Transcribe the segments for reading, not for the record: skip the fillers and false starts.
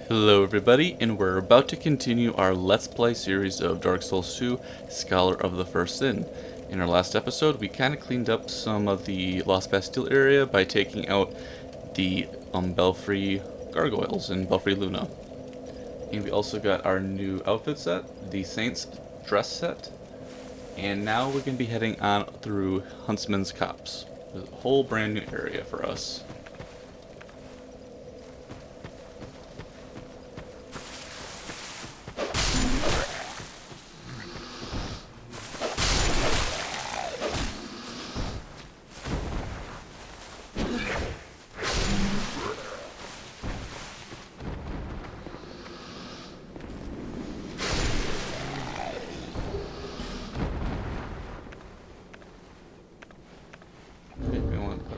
Hello everybody, and we're about to continue our Let's Play series of Dark Souls 2, Scholar of the First Sin. In our last episode, we kind of cleaned up some of the Lost Bastille area by taking out the Belfry Gargoyles in Belfry Luna. And we also got our new outfit set, the Saint's dress set. And now we're going to be heading on through Huntsman's Copse. There's a whole brand new area for us.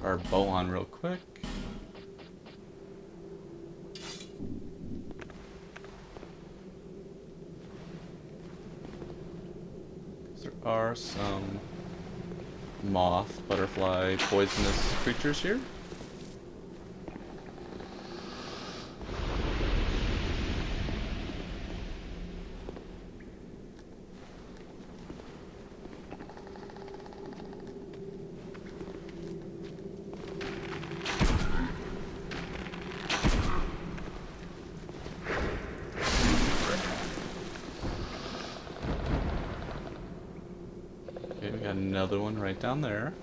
Our bow on real quick. There are some moth, butterfly, poisonous creatures here. Okay, we got another one right down there.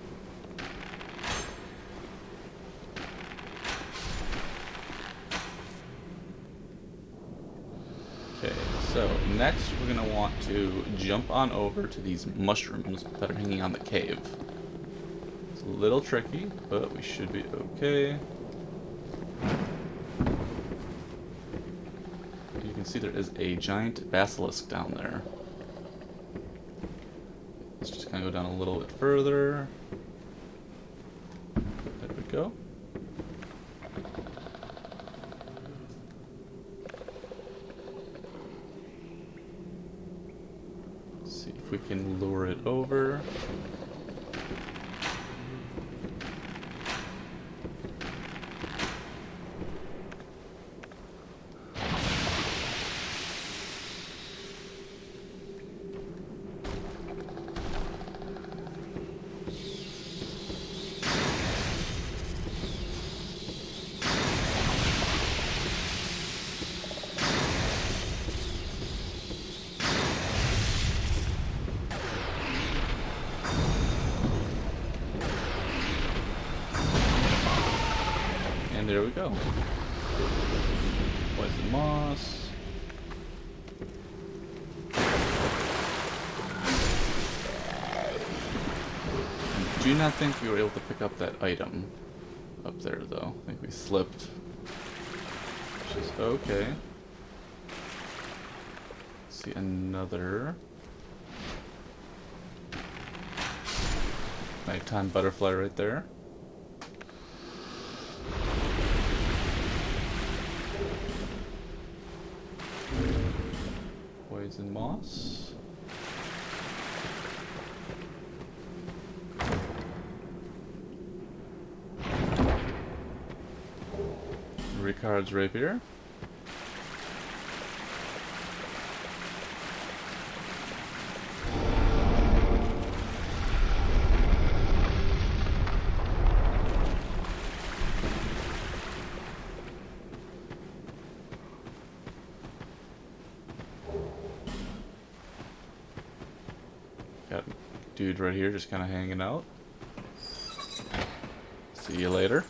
Okay, so next we're going to want to jump on over to these mushrooms that are hanging on the cave. It's a little tricky, but we should be okay. You can see there is a giant basilisk down there. Let's just kind of go down a little bit further. There we go. See if we can lure it over. And there we go. Poison moss. I do not think we were able to pick up that item up there, though. I think we slipped. Which is okay. Let's see another nighttime butterfly right there. Poison moss. Ricard's rapier. Got a dude right here just kind of hanging out. See you later.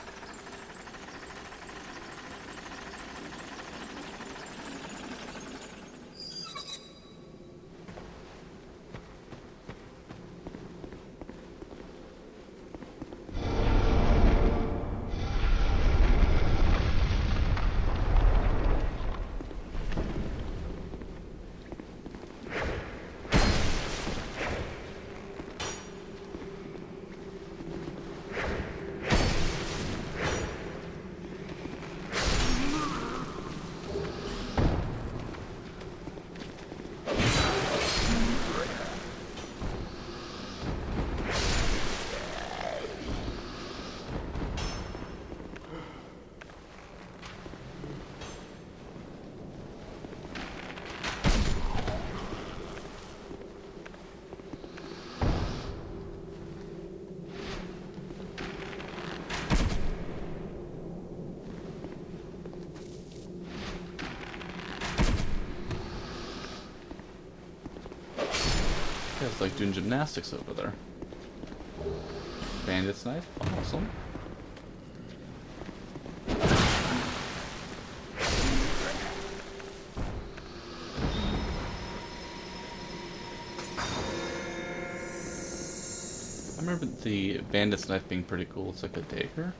Guy's like doing gymnastics over there. Bandit's knife, awesome. I remember the bandit's knife being pretty cool. It's like a dagger.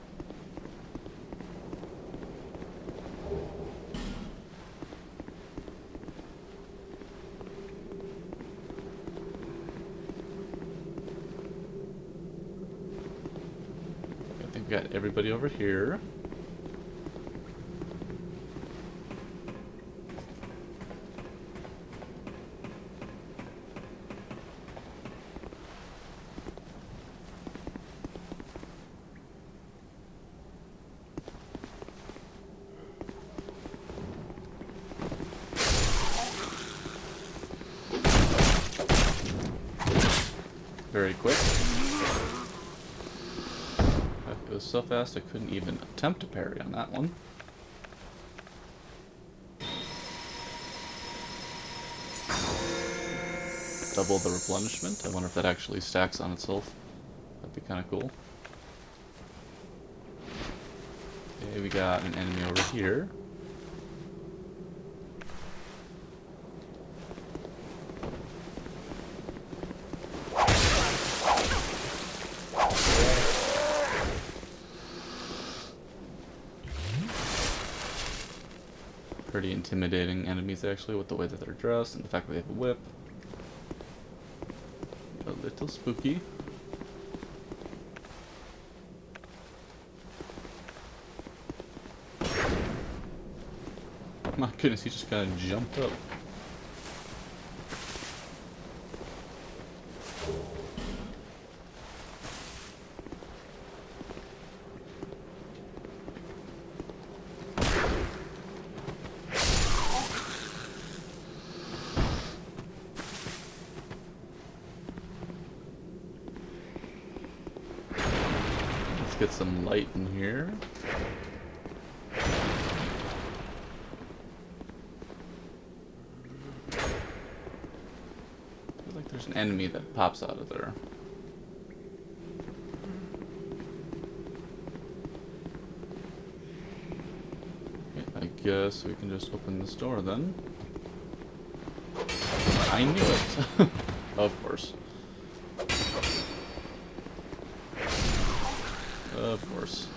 I think we got everybody over here. Very quick. It was so fast I couldn't even attempt to parry on that one. Double the replenishment. I wonder if that actually stacks on itself. That'd be kind of cool. Okay, we got an enemy over here. Pretty intimidating enemies actually, with the way that they're dressed and the fact that they have a whip. A little spooky. My goodness, he just kind of jumped up. Get some light in here. Feels like there's an enemy that pops out of there. Okay, I guess we can just open this door then. I knew it! Of course. Of course.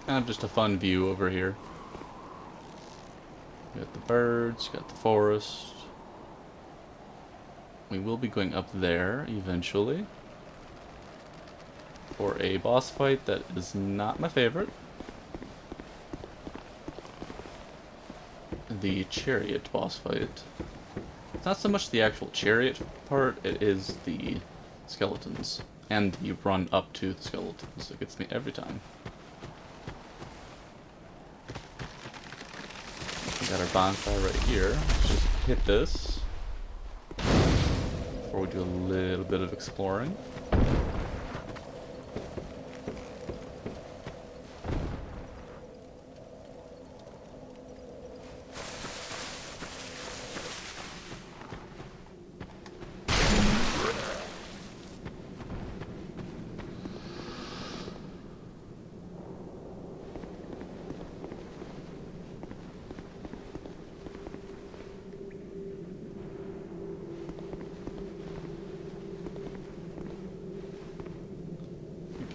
Kind of just a fun view over here. Got the birds, got the forest. We will be going up there eventually for a boss fight that is not my favorite. The chariot boss fight. It's not so much the actual chariot part, it is the skeletons. And the run up to the skeletons. It gets me every time. Got our bonfire right here. Let's just hit this before we do a little bit of exploring.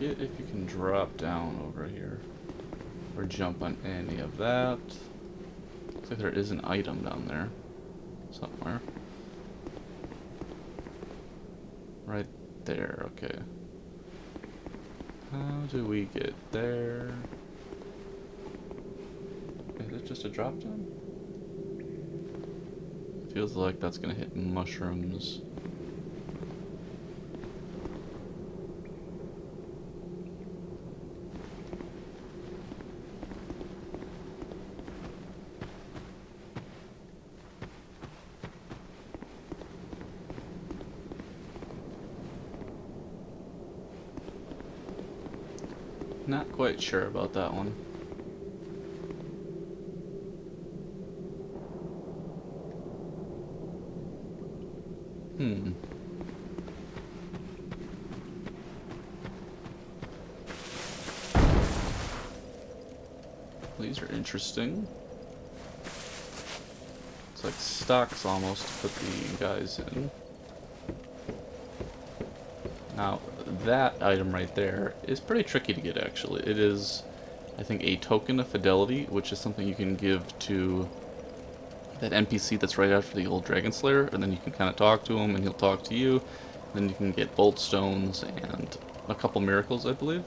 If you can drop down over here or jump on any of that. Looks like there is an item down there somewhere. Right there, okay. How do we get there? Is it just a drop down? Feels like that's gonna hit mushrooms Not quite sure about that one. Hmm. These are interesting. It's like stocks almost to put the guys in. Now, that item right there is pretty tricky to get, actually. It is, I think, a token of fidelity, which is something you can give to that NPC that's right after the old Dragon Slayer, and then you can kind of talk to him, and he'll talk to you. Then you can get bolt stones and a couple miracles, I believe.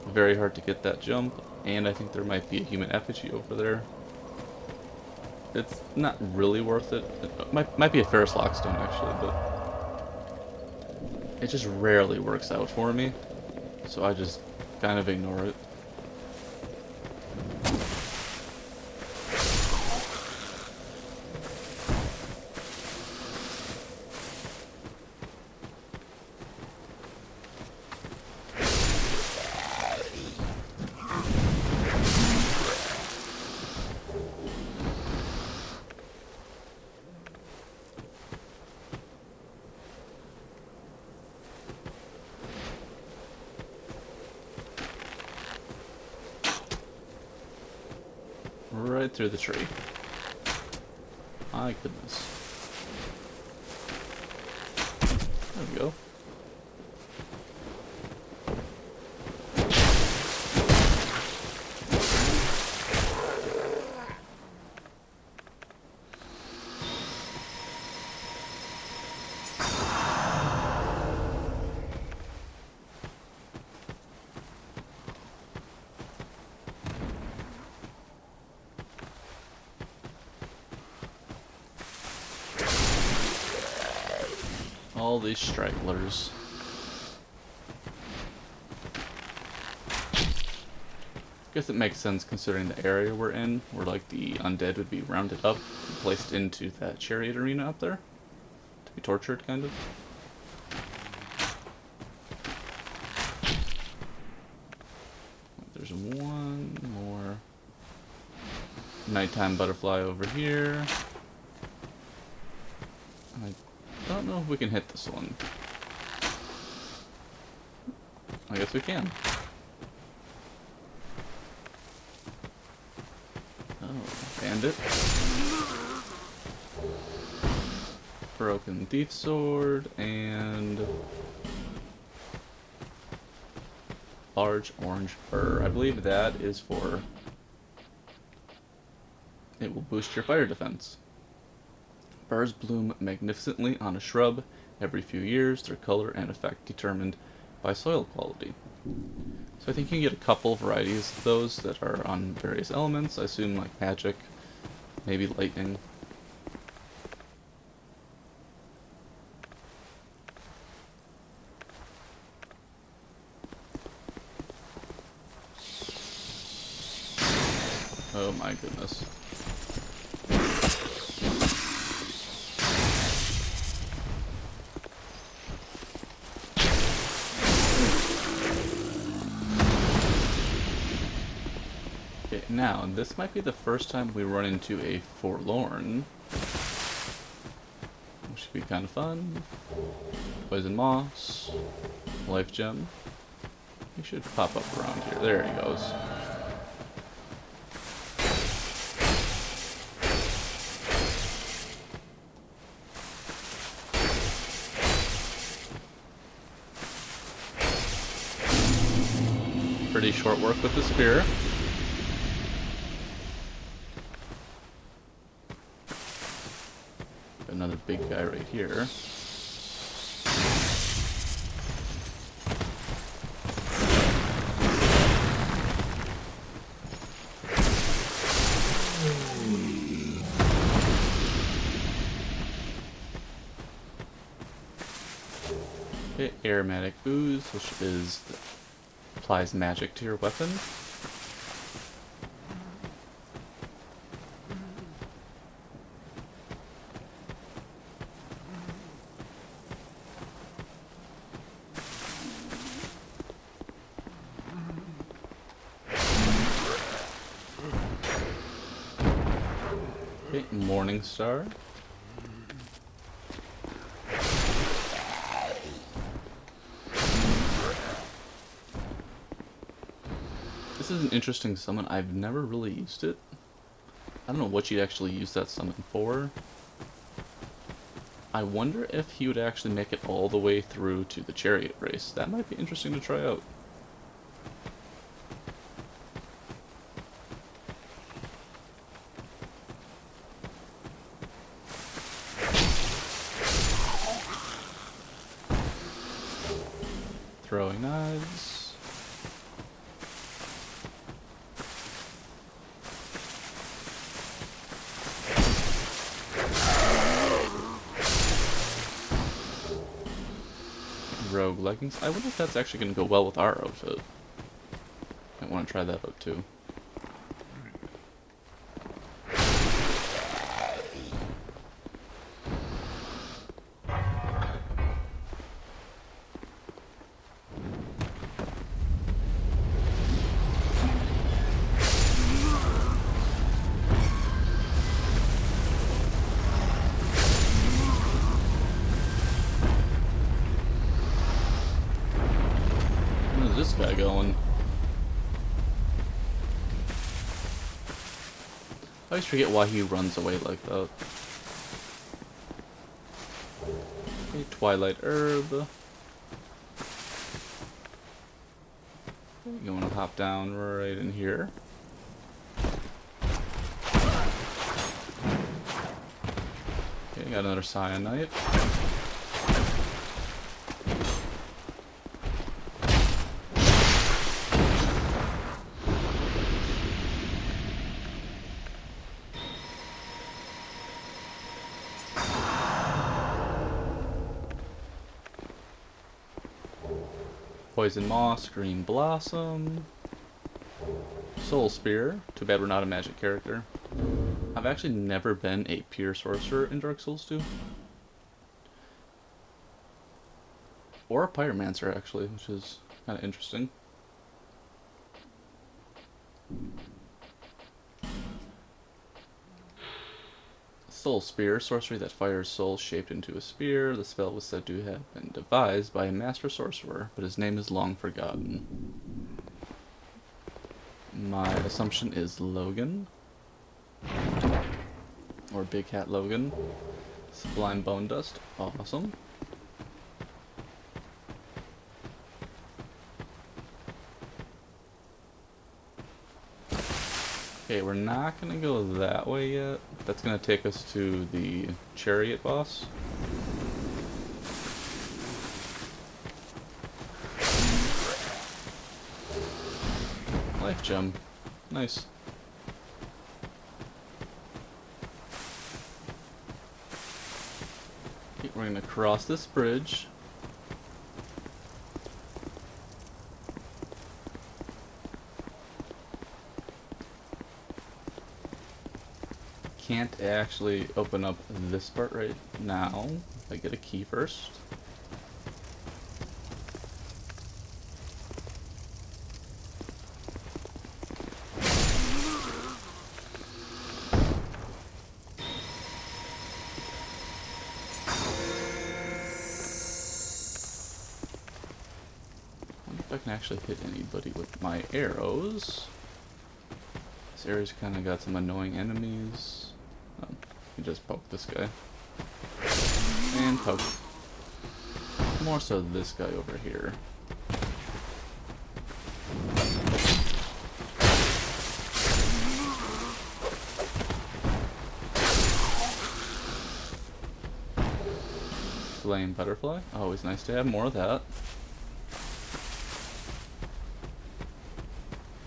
Very hard to get that jump, and I think there might be a human effigy over there. It's not really worth it. It might be a Ferris Lockstone, actually, but it just rarely works out for me, so I just kind of ignore it. Right through the tree. My goodness. There we go. All these stragglers. Guess it makes sense considering the area we're in, where like the undead would be rounded up and placed into that chariot arena up there to be tortured, kind of. There's one more nighttime butterfly over here. I don't know if we can hit this one. I guess we can. Oh, bandit. Broken thief sword and large orange burr. I believe that is for it will boost your fire defense. Burrs bloom magnificently on a shrub every few years, their color and effect determined by soil quality. So I think you can get a couple varieties of those that are on various elements. I assume like magic, maybe lightning. Oh my goodness. Now, this might be the first time we run into a forlorn, which should be kind of fun. Poison moss, life gem. He should pop up around here. There he goes. Pretty short work with the spear. Another big guy right here. Okay, aromatic ooze, which applies magic to your weapon. Okay, Morning Star. This is an interesting summon. I've never really used it. I don't know what you'd actually use that summon for. I wonder if he would actually make it all the way through to the chariot race. That might be interesting to try out. Throwing knives. Rogue leggings. I wonder if that's actually going to go well with our outfit. I want to try that out too. Where's this guy going? I always forget why he runs away like that. Okay, Twilight Herb. Okay, you want to hop down right in here. Okay, got another Cyanite. Poison Moss, Green Blossom, Soul Spear. Too bad we're not a magic character. I've actually never been a pure sorcerer in Dark Souls 2. Or a pyromancer, actually, which is kind of interesting. Soul Spear, sorcery that fires souls shaped into a spear. The spell was said to have been devised by a master sorcerer, but his name is long forgotten. My assumption is Logan. Or Big Cat Logan. Sublime Bone Dust, awesome. Okay, we're not gonna go that way yet. That's gonna take us to the chariot boss. Life gem. Nice. Okay, we're gonna cross this bridge. Can't actually open up this part right now. I get a key first. I wonder if I can actually hit anybody with my arrows. This area's kind of got some annoying enemies. Oh, you just poke this guy. And poke. More so this guy over here. Flame butterfly. Always nice to have more of that.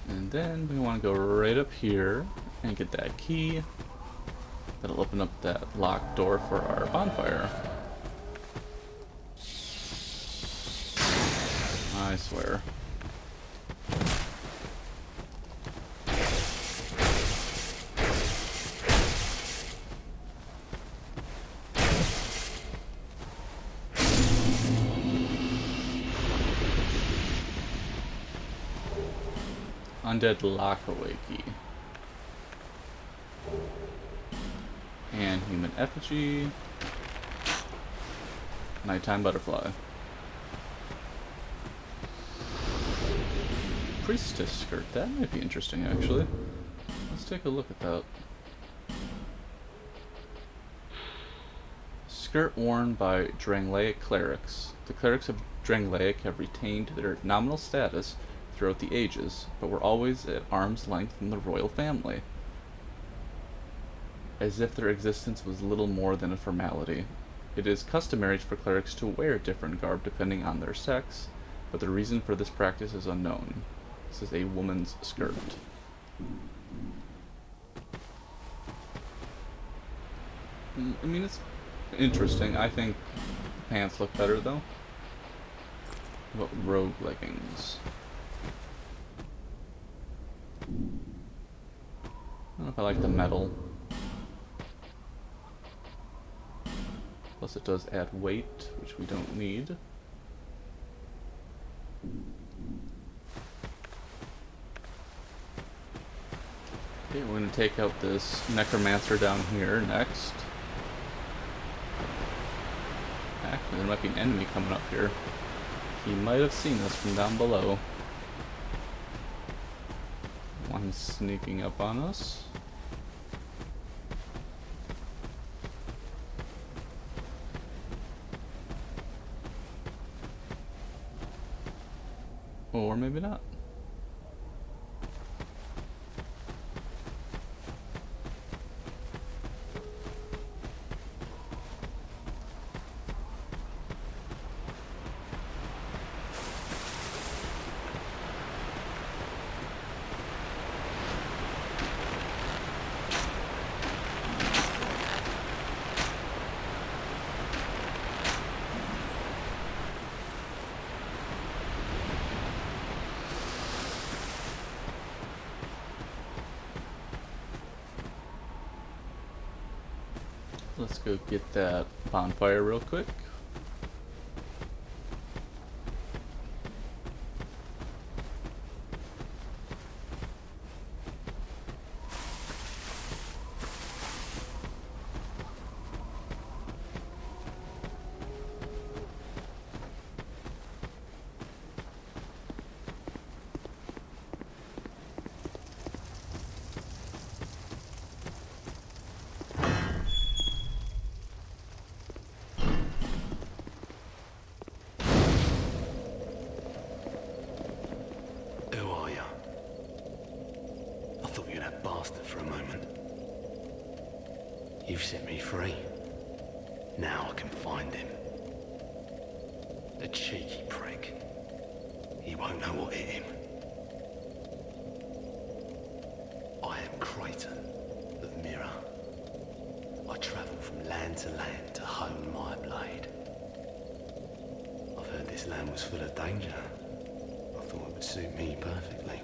And then we want to go right up here and get that key. That'll open up that locked door for our bonfire. I swear. Undead lockaway key. Human effigy. Nighttime butterfly. Priestess skirt. That might be interesting, actually. Let's take a look at that. Skirt worn by Drangleic clerics. The clerics of Drangleic have retained their nominal status throughout the ages, but were always at arm's length from the royal family, as if their existence was little more than a formality. It is customary for clerics to wear different garb depending on their sex, but the reason for this practice is unknown. This is a woman's skirt. I mean, it's interesting. I think the pants look better, though. What about rogue leggings? I don't know if I like the metal. Plus it does add weight, which we don't need. Okay, we're going to take out this necromancer down here next. Actually, there might be an enemy coming up here. He might have seen us from down below. One sneaking up on us. Or maybe not. Let's go get that bonfire real quick. For a moment. You've set me free. Now I can find him. The cheeky prick. He won't know what hit him. I am Creighton of Mirror. I travel from land to land to hone my blade. I've heard this land was full of danger. I thought it would suit me perfectly.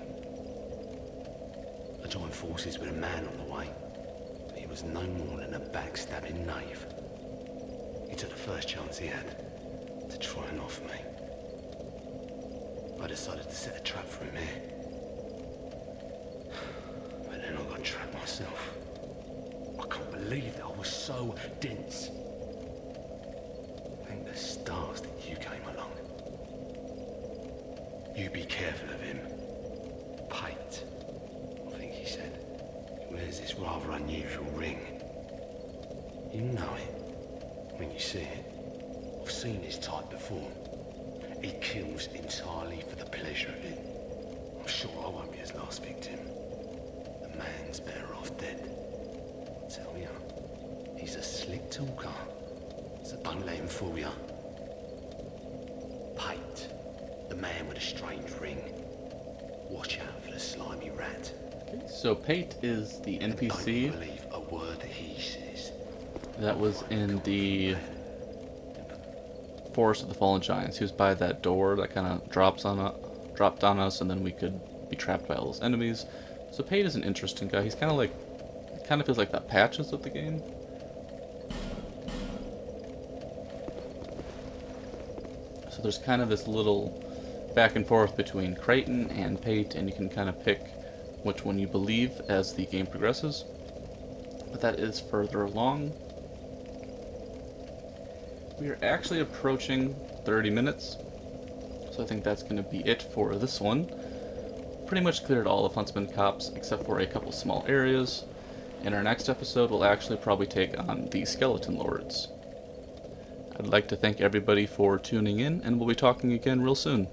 I joined forces with a man on the way, but he was no more than a backstabbing knave. He took the first chance he had to try and off me. I decided to set a trap for him here. But then I got trapped myself. I can't believe that I was so dense. Thank the stars that you came along. You be careful of him. Pate. He said, he wears this rather unusual ring. You know it when you see it. I've seen his type before. He kills entirely for the pleasure of it. I'm sure I won't be his last victim. The man's better off dead. I tell ya, he's a slick talker, so don't let him fool ya. Pate, the man with a strange ring. Watch out for the slimy rat. So Pate is the NPC Don't believe a word he says. that was in the Forest of the Fallen Giants. He was by that door that kind of dropped on us, and then we could be trapped by all those enemies. So Pate is an interesting guy. He's kind of feels like the Patches of the game. So there's kind of this little back and forth between Creighton and Pate, and you can kind of pick which one you believe as the game progresses. But that is further along. We are actually approaching 30 minutes, so I think that's going to be it for this one. Pretty much cleared all of Huntsman Copse except for a couple small areas. In our next episode, we'll actually probably take on the Skeleton Lords. I'd like to thank everybody for tuning in, and we'll be talking again real soon.